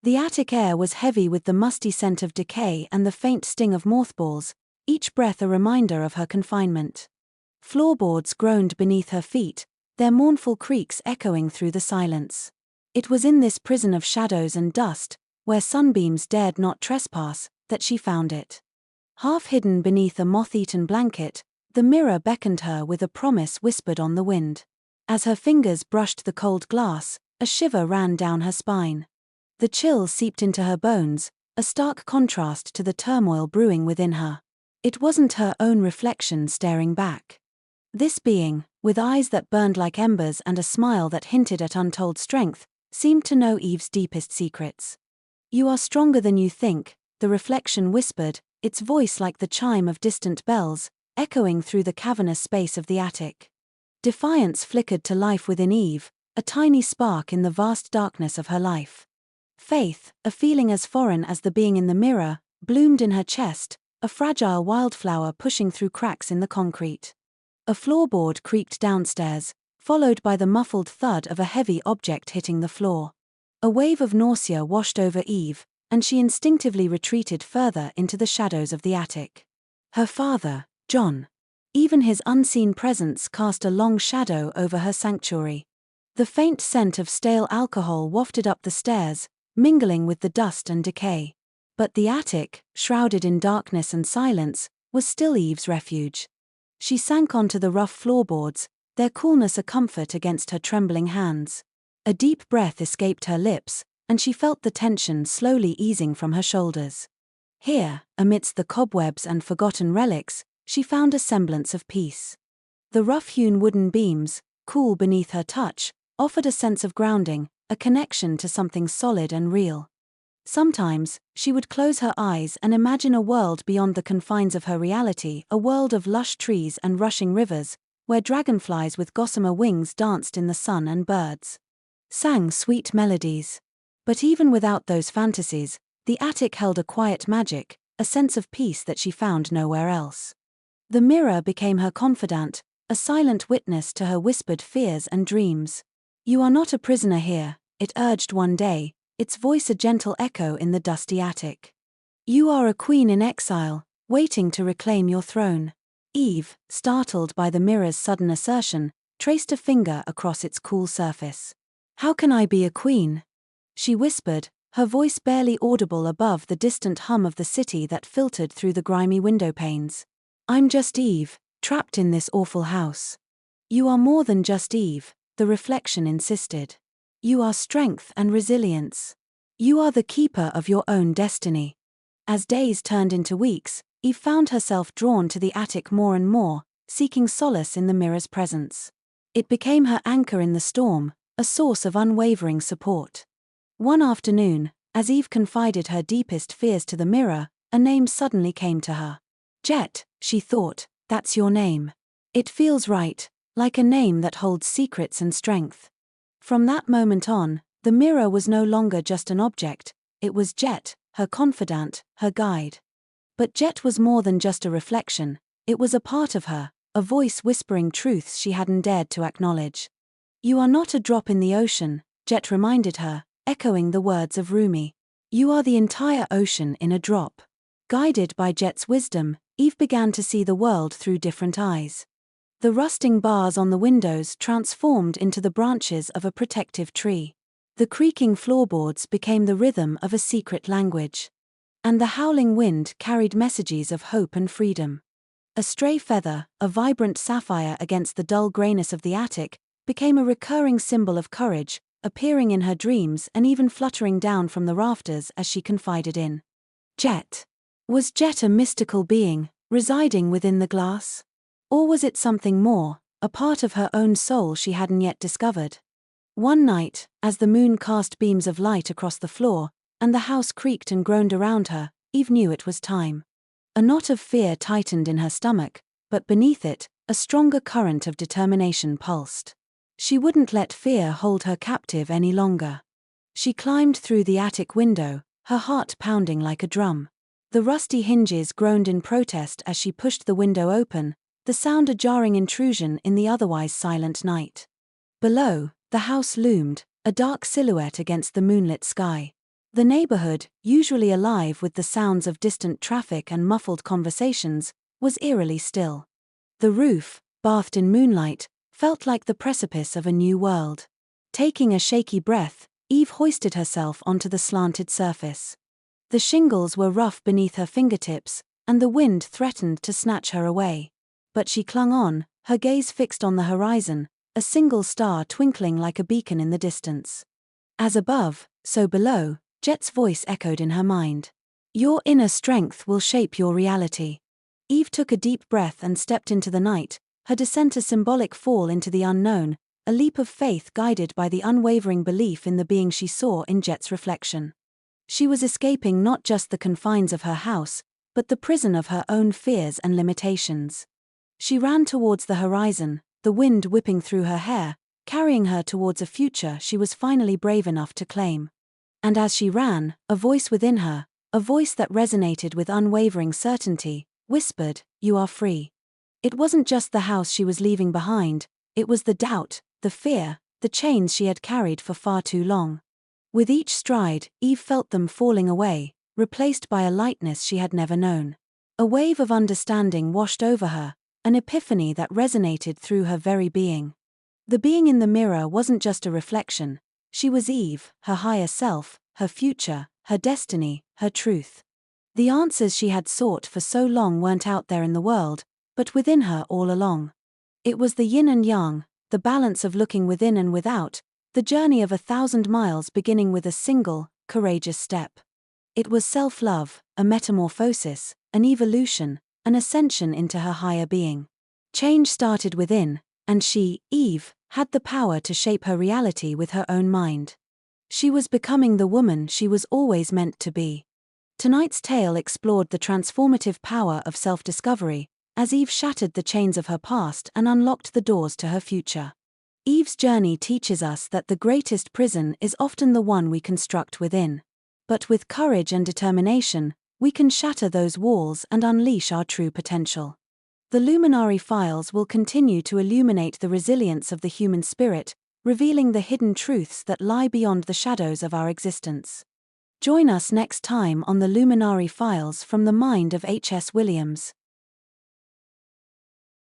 The attic air was heavy with the musty scent of decay and the faint sting of mothballs, each breath a reminder of her confinement. Floorboards groaned beneath her feet, their mournful creaks echoing through the silence. It was in this prison of shadows and dust, where sunbeams dared not trespass, that she found it. Half hidden beneath a moth-eaten blanket, the mirror beckoned her with a promise whispered on the wind. As her fingers brushed the cold glass, a shiver ran down her spine. The chill seeped into her bones, a stark contrast to the turmoil brewing within her. It wasn't her own reflection staring back. This being, with eyes that burned like embers and a smile that hinted at untold strength, seemed to know Eve's deepest secrets. "You are stronger than you think," the reflection whispered, its voice like the chime of distant bells, echoing through the cavernous space of the attic. Defiance flickered to life within Eve, a tiny spark in the vast darkness of her life. Faith, a feeling as foreign as the being in the mirror, bloomed in her chest, a fragile wildflower pushing through cracks in the concrete. A floorboard creaked downstairs, followed by the muffled thud of a heavy object hitting the floor. A wave of nausea washed over Eve, and she instinctively retreated further into the shadows of the attic. Her father, John. Even his unseen presence cast a long shadow over her sanctuary. The faint scent of stale alcohol wafted up the stairs, mingling with the dust and decay. But the attic, shrouded in darkness and silence, was still Eve's refuge. She sank onto the rough floorboards, their coolness a comfort against her trembling hands. A deep breath escaped her lips, and she felt the tension slowly easing from her shoulders. Here, amidst the cobwebs and forgotten relics, she found a semblance of peace. The rough-hewn wooden beams, cool beneath her touch, offered a sense of grounding, a connection to something solid and real. Sometimes, she would close her eyes and imagine a world beyond the confines of her reality, a world of lush trees and rushing rivers, where dragonflies with gossamer wings danced in the sun and birds sang sweet melodies. But even without those fantasies, the attic held a quiet magic, a sense of peace that she found nowhere else. The mirror became her confidant, a silent witness to her whispered fears and dreams. "You are not a prisoner here," it urged one day, its voice a gentle echo in the dusty attic. "You are a queen in exile, waiting to reclaim your throne." Eve, startled by the mirror's sudden assertion, traced a finger across its cool surface. "How can I be a queen?" she whispered, her voice barely audible above the distant hum of the city that filtered through the grimy window panes. "I'm just Eve, trapped in this awful house." "You are more than just Eve," the reflection insisted. "You are strength and resilience. You are the keeper of your own destiny." As days turned into weeks, Eve found herself drawn to the attic more and more, seeking solace in the mirror's presence. It became her anchor in the storm, a source of unwavering support. One afternoon, as Eve confided her deepest fears to the mirror, a name suddenly came to her. "Jet," she thought, "that's your name. It feels right, like a name that holds secrets and strength." From that moment on, the mirror was no longer just an object, it was Jet, her confidant, her guide. But Jet was more than just a reflection, it was a part of her, a voice whispering truths she hadn't dared to acknowledge. "You are not a drop in the ocean," Jet reminded her, echoing the words of Rumi. "You are the entire ocean in a drop." Guided by Jet's wisdom, Eve began to see the world through different eyes. The rusting bars on the windows transformed into the branches of a protective tree. The creaking floorboards became the rhythm of a secret language. And the howling wind carried messages of hope and freedom. A stray feather, a vibrant sapphire against the dull grayness of the attic, became a recurring symbol of courage, appearing in her dreams and even fluttering down from the rafters as she confided in Jet. Was Jet a mystical being, residing within the glass? Or was it something more, a part of her own soul she hadn't yet discovered? One night, as the moon cast beams of light across the floor, and the house creaked and groaned around her, Eve knew it was time. A knot of fear tightened in her stomach, but beneath it, a stronger current of determination pulsed. She wouldn't let fear hold her captive any longer. She climbed through the attic window, her heart pounding like a drum. The rusty hinges groaned in protest as she pushed the window open, the sound a jarring intrusion in the otherwise silent night. Below, the house loomed, a dark silhouette against the moonlit sky. The neighborhood, usually alive with the sounds of distant traffic and muffled conversations, was eerily still. The roof, bathed in moonlight, felt like the precipice of a new world. Taking a shaky breath, Eve hoisted herself onto the slanted surface. The shingles were rough beneath her fingertips, and the wind threatened to snatch her away. But she clung on, her gaze fixed on the horizon, a single star twinkling like a beacon in the distance. As above, so below, Jet's voice echoed in her mind. Your inner strength will shape your reality. Eve took a deep breath and stepped into the night, her descent a symbolic fall into the unknown, a leap of faith guided by the unwavering belief in the being she saw in Jet's reflection. She was escaping not just the confines of her house, but the prison of her own fears and limitations. She ran towards the horizon, the wind whipping through her hair, carrying her towards a future she was finally brave enough to claim. And as she ran, a voice within her, a voice that resonated with unwavering certainty, whispered, "You are free." It wasn't just the house she was leaving behind, it was the doubt, the fear, the chains she had carried for far too long. With each stride, Eve felt them falling away, replaced by a lightness she had never known. A wave of understanding washed over her, an epiphany that resonated through her very being. The being in the mirror wasn't just a reflection, she was Eve, her higher self, her future, her destiny, her truth. The answers she had sought for so long weren't out there in the world, but within her all along. It was the yin and yang, the balance of looking within and without, the journey of 1,000 miles beginning with a single, courageous step. It was self-love, a metamorphosis, an evolution, an ascension into her higher being. Change started within, and she, Eve, had the power to shape her reality with her own mind. She was becoming the woman she was always meant to be. Tonight's tale explored the transformative power of self-discovery, as Eve shattered the chains of her past and unlocked the doors to her future. Eve's journey teaches us that the greatest prison is often the one we construct within. But with courage and determination, we can shatter those walls and unleash our true potential. The Luminary Files will continue to illuminate the resilience of the human spirit, revealing the hidden truths that lie beyond the shadows of our existence. Join us next time on the Luminary Files from the mind of H.S. Williams.